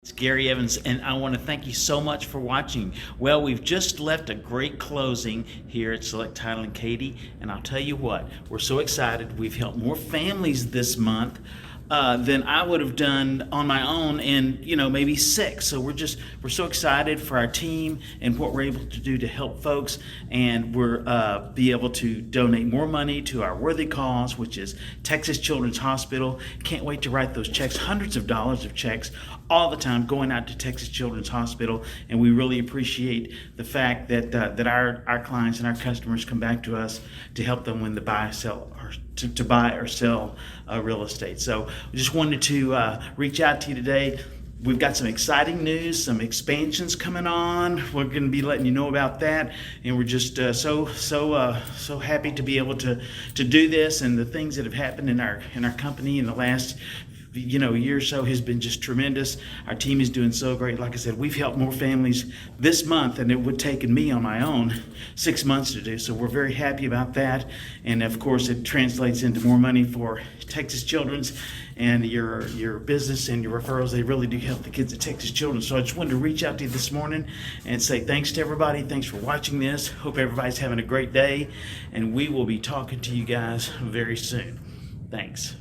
It's Gary Evans, and I want to thank you so much for watching. Well, we've just left a great closing here at Select Title and Katy, and I'll tell you what, we're so excited. We've helped more families this month than I would have done on my own in, maybe 6. So we're so excited for our team and what we're able to do to help folks, and we're be able to donate more money to our worthy cause, which is Texas Children's Hospital. Can't wait to write those checks, hundreds of dollars of checks all the time going out to Texas Children's Hospital, and we really appreciate the fact that our clients and our customers come back to us to help them when they buy, sell, or to buy or sell real estate. So we just wanted to reach out to you today. We've got some exciting news, some expansions coming on. We're going to be letting you know about that, and we're just so happy to be able to do this, and the things that have happened in our company in the last year or so has been just tremendous. Our team is doing so great. Like I said, we've helped more families this month than it would have taken me on my own 6 months to do. So we're very happy about that. And of course, it translates into more money for Texas Children's and your business and your referrals. They really do help the kids at Texas Children's. So I just wanted to reach out to you this morning and say thanks to everybody. Thanks for watching this. Hope everybody's having a great day. And we will be talking to you guys very soon. Thanks.